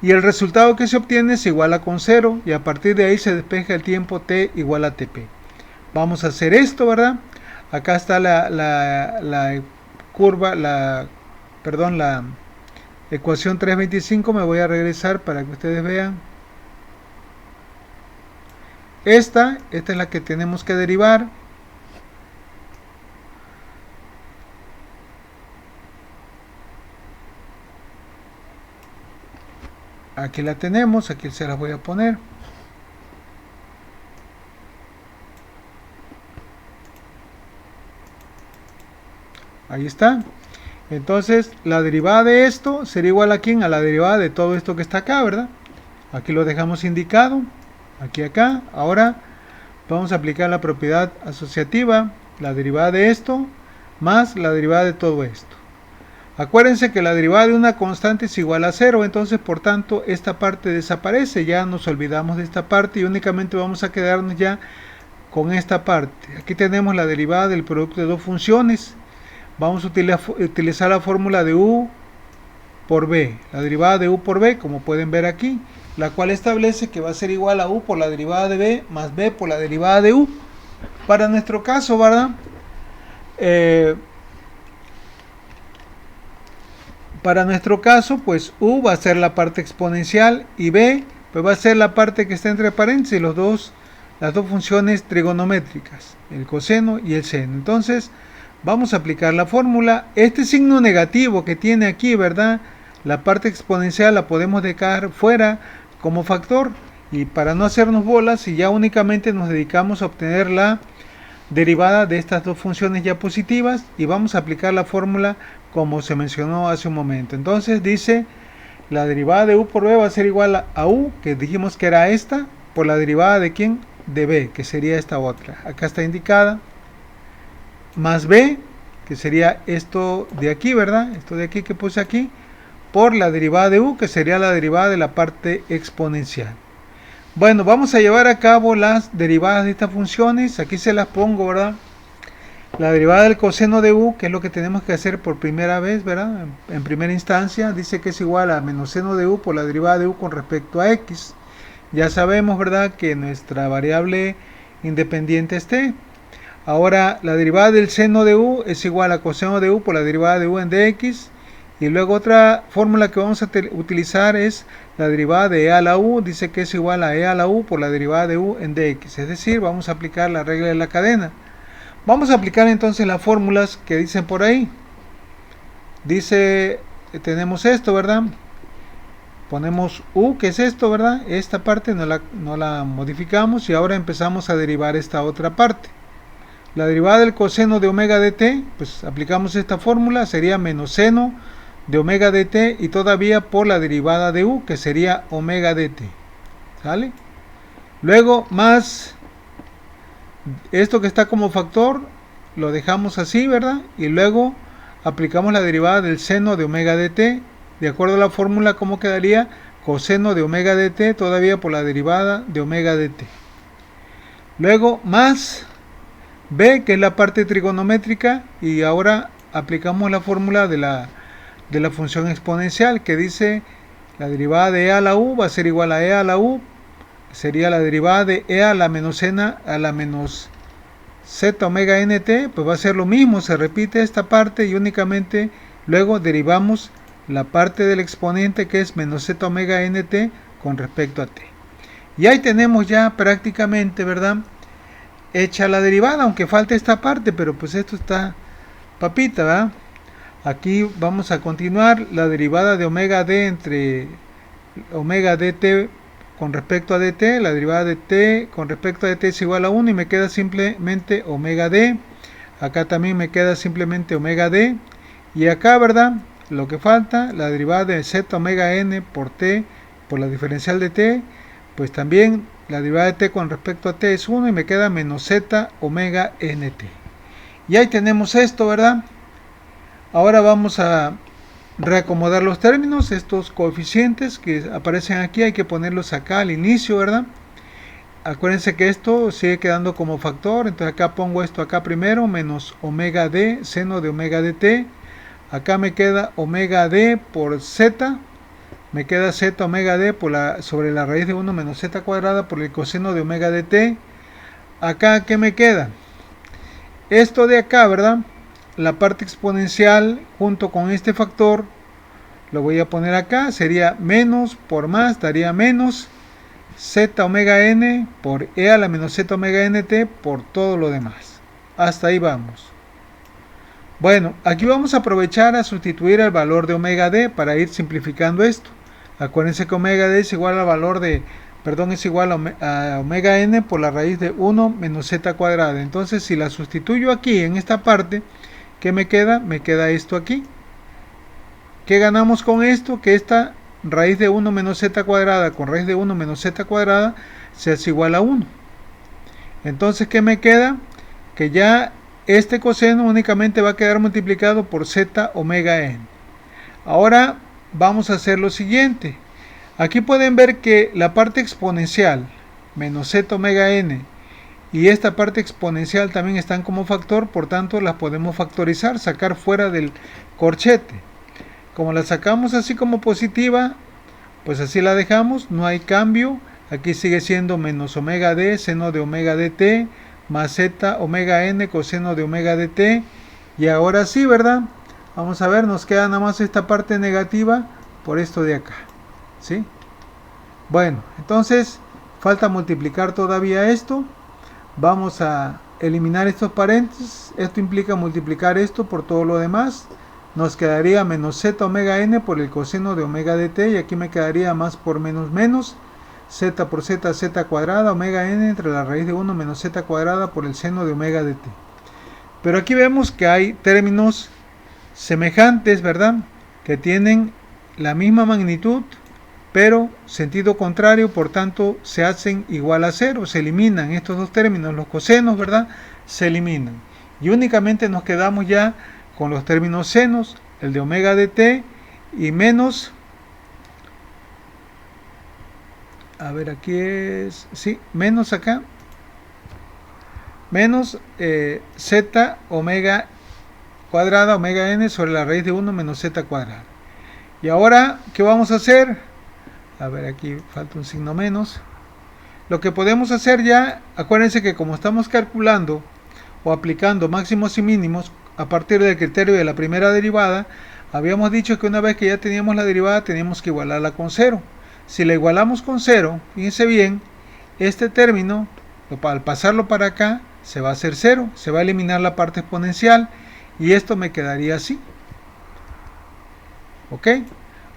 [SPEAKER 1] y el resultado que se obtiene se iguala con 0 y a partir de ahí se despeja el tiempo t igual a tp. Vamos a hacer esto, ¿verdad? Acá está la curva, la ecuación 325. Me voy a regresar para que ustedes vean. Esta es la que tenemos que derivar. Aquí la tenemos, aquí se las voy a poner. Ahí está. Entonces, la derivada de esto sería igual a ¿quién? A la derivada de todo esto que está acá, ¿verdad? Aquí lo dejamos indicado. Aquí, acá. Ahora vamos a aplicar la propiedad asociativa. La derivada de esto más la derivada de todo esto. Acuérdense que la derivada de una constante es igual a 0. Entonces, por tanto, esta parte desaparece. Ya nos olvidamos de esta parte y únicamente vamos a quedarnos ya con esta parte. Aquí tenemos la derivada del producto de dos funciones. Vamos a utilizar la fórmula de u por b, la derivada de u por b, como pueden ver aquí, la cual establece que va a ser igual a u por la derivada de b más b por la derivada de u. Para nuestro caso, ¿verdad? Para nuestro caso, pues u va a ser la parte exponencial y b pues va a ser la parte que está entre paréntesis, las dos funciones trigonométricas, el coseno y el seno. Entonces, vamos a aplicar la fórmula. Este signo negativo que tiene aquí, ¿verdad? La parte exponencial la podemos dejar fuera como factor. Y para no hacernos bolas, y ya únicamente nos dedicamos a obtener la derivada de estas dos funciones ya positivas. Y vamos a aplicar la fórmula como se mencionó hace un momento. Entonces dice, la derivada de u por b va a ser igual a u, que dijimos que era esta, por la derivada de ¿quién? De b, que sería esta otra. Acá está indicada. Más b, que sería esto de aquí, ¿verdad? Esto de aquí que puse aquí, por la derivada de u, que sería la derivada de la parte exponencial. Bueno, vamos a llevar a cabo las derivadas de estas funciones. Aquí se las pongo, ¿verdad? La derivada del coseno de u, que es lo que tenemos que hacer por primera vez, ¿verdad? En primera instancia, dice que es igual a menos seno de u por la derivada de u con respecto a x. Ya sabemos, ¿verdad?, que nuestra variable independiente es t. Ahora, la derivada del seno de u es igual a coseno de u por la derivada de u en dx. Y luego otra fórmula que vamos a utilizar es la derivada de e a la u. Dice que es igual a e a la u por la derivada de u en dx. Es decir, vamos a aplicar la regla de la cadena. Vamos a aplicar entonces las fórmulas que dicen por ahí. Dice, tenemos esto, ¿verdad? Ponemos u, que es esto, ¿verdad? Esta parte no la modificamos y ahora empezamos a derivar esta otra parte. La derivada del coseno de omega de t, pues aplicamos esta fórmula, sería menos seno de omega de t y todavía por la derivada de u, que sería omega de t. ¿Sale? Luego más esto que está como factor, lo dejamos así, ¿verdad? Y luego aplicamos la derivada del seno de omega de t. De acuerdo a la fórmula, ¿cómo quedaría? Coseno de omega de t todavía por la derivada de omega de t. Luego más b, que es la parte trigonométrica, y ahora aplicamos la fórmula de la función exponencial, que dice la derivada de e a la u va a ser igual a e a la u, sería la derivada de e a la menos n a la menos z omega nt, pues va a ser lo mismo, se repite esta parte y únicamente luego derivamos la parte del exponente que es menos z omega nt con respecto a t. Y ahí tenemos ya prácticamente, ¿verdad?, hecha la derivada, aunque falte esta parte, pero pues esto está papita, ¿verdad? Aquí vamos a continuar la derivada de omega d entre omega dt con respecto a dt, la derivada de t con respecto a dt es igual a 1 y me queda simplemente omega d. Acá también me queda simplemente omega d. Y acá, ¿verdad?, lo que falta, la derivada de z omega n por t por la diferencial de t, pues también la derivada de t con respecto a t es 1 y me queda menos z omega nt. Y ahí tenemos esto, ¿verdad? Ahora vamos a reacomodar los términos, estos coeficientes que aparecen aquí, hay que ponerlos acá al inicio, ¿verdad? Acuérdense que esto sigue quedando como factor, entonces acá pongo esto acá primero, menos omega d, seno de omega dt. Acá me queda omega d por z, me queda z omega d sobre la raíz de 1 menos z cuadrada por el coseno de omega de t. Acá, ¿qué me queda? Esto de acá, ¿verdad? La parte exponencial junto con este factor, lo voy a poner acá, sería menos por más, daría menos z omega n por e a la menos z omega nt por todo lo demás. Hasta ahí vamos. Bueno, aquí vamos a aprovechar a sustituir el valor de omega d para ir simplificando esto. Acuérdense que omega d es igual al valor de, es igual a omega n por la raíz de 1 menos z cuadrada. Entonces, si la sustituyo aquí en esta parte, ¿qué me queda? Me queda esto aquí. ¿Qué ganamos con esto? Que esta raíz de 1 menos z cuadrada con raíz de 1 menos z cuadrada se hace igual a 1. Entonces, ¿qué me queda? Que ya este coseno únicamente va a quedar multiplicado por z omega n. Ahora vamos a hacer lo siguiente. Aquí pueden ver que la parte exponencial menos z omega n y esta parte exponencial también están como factor, por tanto las podemos factorizar, sacar fuera del corchete. Como la sacamos así como positiva, pues así la dejamos, no hay cambio. Aquí sigue siendo menos omega d, seno de omega dt, más z omega n, coseno de omega dt. Y ahora sí, ¿verdad? Vamos a ver, nos queda nada más esta parte negativa por esto de acá, ¿sí? Bueno, entonces falta multiplicar todavía esto. Vamos a eliminar estos paréntesis. Esto implica multiplicar esto por todo lo demás. Nos quedaría menos z omega n por el coseno de omega dt. Y aquí me quedaría más por menos menos. Z por z, z cuadrada, omega n entre la raíz de 1 menos z cuadrada por el seno de omega dt. Pero aquí vemos que hay términos semejantes, ¿verdad? Que tienen la misma magnitud, pero sentido contrario, por tanto se hacen igual a cero, se eliminan estos dos términos, los cosenos, ¿verdad? Se eliminan. Y únicamente nos quedamos ya con los términos senos, el de omega dt y menos, a ver aquí es, sí, menos acá, menos z omega cuadrada, omega n sobre la raíz de 1 menos z cuadrada. Y ahora, ¿qué vamos a hacer? A ver, aquí falta un signo menos. Lo que podemos hacer ya, acuérdense que como estamos calculando o aplicando máximos y mínimos a partir del criterio de la primera derivada, habíamos dicho que una vez que ya teníamos la derivada teníamos que igualarla con 0. Si la igualamos con 0, fíjense bien, este término, al pasarlo para acá, se va a hacer 0, se va a eliminar la parte exponencial y esto me quedaría así. ¿Ok?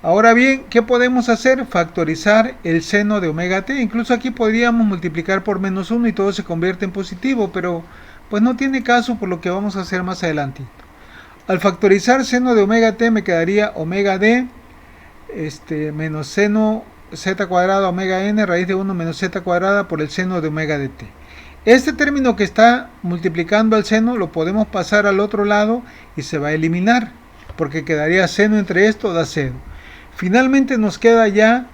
[SPEAKER 1] Ahora bien, ¿qué podemos hacer? Factorizar el seno de omega t. Incluso aquí podríamos multiplicar por menos 1 y todo se convierte en positivo, pero pues no tiene caso por lo que vamos a hacer más adelante. Al factorizar seno de omega t me quedaría omega d menos seno z cuadrada omega n raíz de 1 menos z cuadrada por el seno de omega dt. Este término que está multiplicando al seno lo podemos pasar al otro lado y se va a eliminar, porque quedaría seno entre esto da 0. Finalmente nos queda ya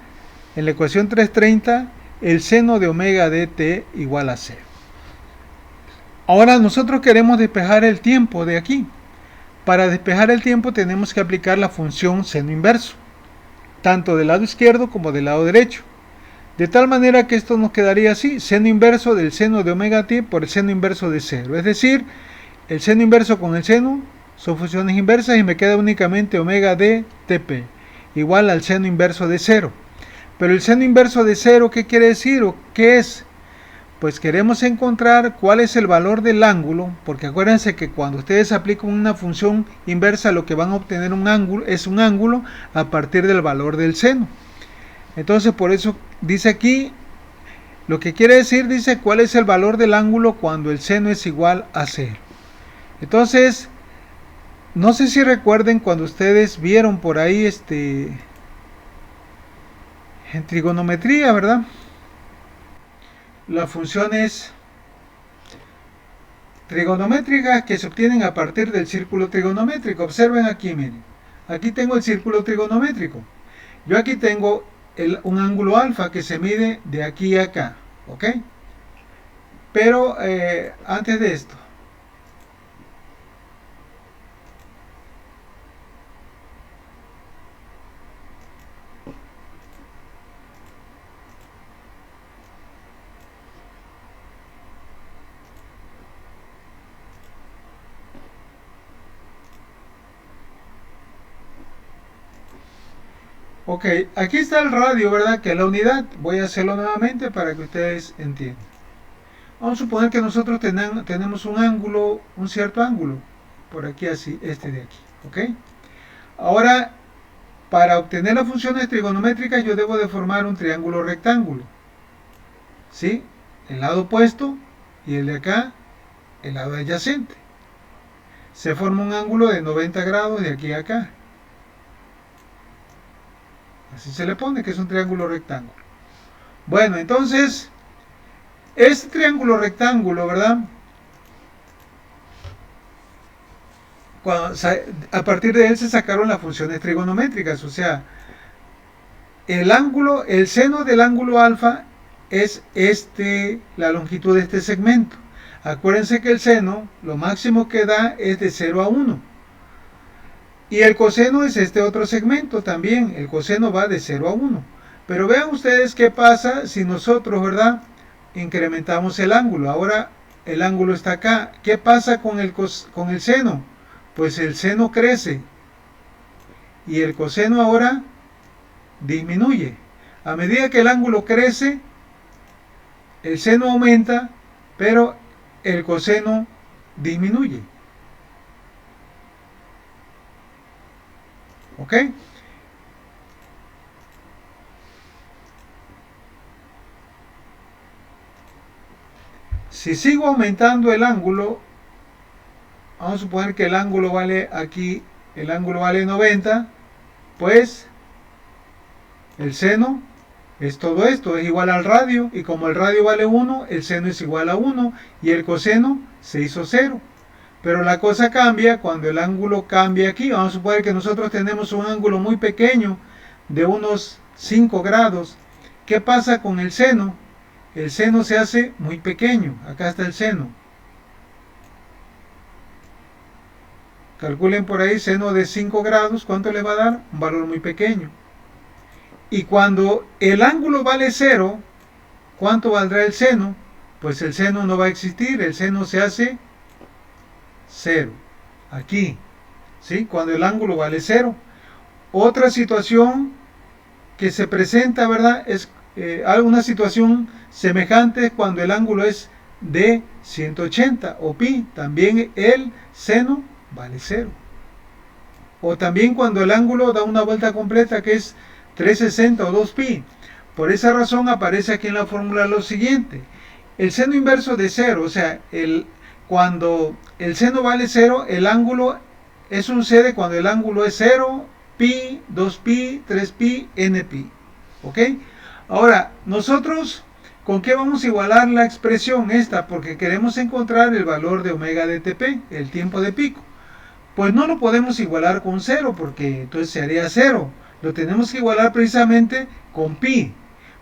[SPEAKER 1] en la ecuación 330 el seno de omega dt igual a 0. Ahora nosotros queremos despejar el tiempo de aquí. Para despejar el tiempo tenemos que aplicar la función seno inverso, tanto del lado izquierdo como del lado derecho. De tal manera que esto nos quedaría así, seno inverso del seno de omega t por el seno inverso de 0. Es decir, el seno inverso con el seno son funciones inversas y me queda únicamente omega d tp igual al seno inverso de 0. Pero el seno inverso de 0, ¿qué quiere decir o qué es? Pues queremos encontrar cuál es el valor del ángulo, porque acuérdense que cuando ustedes aplican una función inversa lo que van a obtener es un ángulo a partir del valor del seno. Entonces por eso dice aquí, lo que quiere decir, dice cuál es el valor del ángulo cuando el seno es igual a 0. Entonces, no sé si recuerden cuando ustedes vieron por ahí en trigonometría, ¿verdad? Las funciones trigonométricas que se obtienen a partir del círculo trigonométrico. Observen aquí, miren. Aquí tengo el círculo trigonométrico. Yo aquí tengo un ángulo alfa que se mide de aquí a acá, ¿ok? Pero antes de esto, Ok, aquí está el radio, ¿verdad? Que es la unidad. Voy a hacerlo nuevamente para que ustedes entiendan. Vamos a suponer que nosotros tenemos un ángulo, un cierto ángulo. Por aquí así, este de aquí. ¿Ok? Ahora, para obtener las funciones trigonométricas yo debo de formar un triángulo rectángulo. ¿Sí? El lado opuesto y el de acá, el lado adyacente. Se forma un ángulo de 90 grados de aquí a acá. Así se le pone que es un triángulo rectángulo. Bueno, entonces, este triángulo rectángulo, ¿verdad? A partir de él se sacaron las funciones trigonométricas, o sea, el ángulo, el seno del ángulo alfa es la longitud de este segmento. Acuérdense que el seno, lo máximo que da es de 0 a 1. Y el coseno es este otro segmento también, el coseno va de 0 a 1. Pero vean ustedes qué pasa si nosotros, ¿verdad?, incrementamos el ángulo. Ahora el ángulo está acá. ¿Qué pasa con el seno? Pues el seno crece y el coseno ahora disminuye. A medida que el ángulo crece, el seno aumenta, pero el coseno disminuye. ¿Ok? Si sigo aumentando el ángulo, vamos a suponer que el ángulo vale aquí, el ángulo vale 90, pues el seno es todo esto, es igual al radio, y como el radio vale 1, el seno es igual a 1, y el coseno se hizo 0. Pero la cosa cambia cuando el ángulo cambia aquí. Vamos a suponer que nosotros tenemos un ángulo muy pequeño de unos 5 grados. ¿Qué pasa con el seno? El seno se hace muy pequeño. Acá está el seno. Calculen por ahí seno de 5 grados. ¿Cuánto le va a dar? Un valor muy pequeño. Y cuando el ángulo vale 0, ¿cuánto valdrá el seno? Pues el seno no va a existir. El seno se hace 0. Aquí. ¿Sí? Cuando el ángulo vale 0. Otra situación que se presenta, ¿verdad?, es alguna situación semejante cuando el ángulo es de 180 o pi, también el seno vale 0. O también cuando el ángulo da una vuelta completa que es 360 o 2 pi. Por esa razón aparece aquí en la fórmula lo siguiente: el seno inverso de 0, o sea, cuando el seno vale 0, el ángulo, eso sucede cuando el ángulo es 0, pi, 2pi, 3pi, npi. ¿Ok? Ahora, nosotros, ¿con qué vamos a igualar la expresión esta? Porque queremos encontrar el valor de omega de tp, el tiempo de pico. Pues no lo podemos igualar con 0, porque entonces se haría 0. Lo tenemos que igualar precisamente con pi,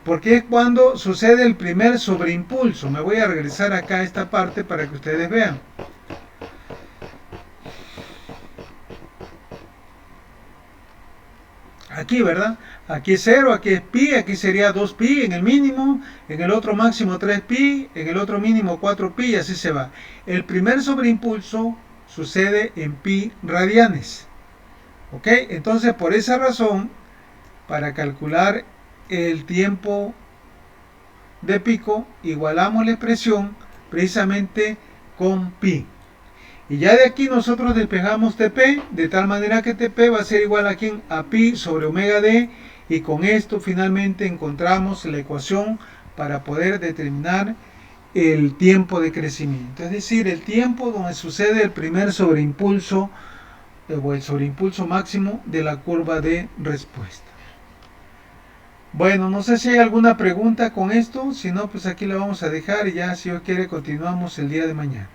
[SPEAKER 1] porque es cuando sucede el primer sobreimpulso. Me voy a regresar acá a esta parte para que ustedes vean. Aquí, ¿verdad? Aquí es 0, aquí es pi, aquí sería 2pi en el mínimo, en el otro máximo 3pi, en el otro mínimo 4pi y así se va. El primer sobreimpulso sucede en pi radianes. ¿Ok? Entonces, por esa razón, para calcular el tiempo de pico, igualamos la expresión precisamente con pi. Y ya de aquí nosotros despejamos tp, de tal manera que tp va a ser igual a pi sobre omega d, y con esto finalmente encontramos la ecuación para poder determinar el tiempo de crecimiento, es decir, el tiempo donde sucede el primer sobreimpulso o el sobreimpulso máximo de la curva de respuesta. Bueno, no sé si hay alguna pregunta con esto, si no, pues aquí la vamos a dejar y ya, si Dios quiere, continuamos el día de mañana.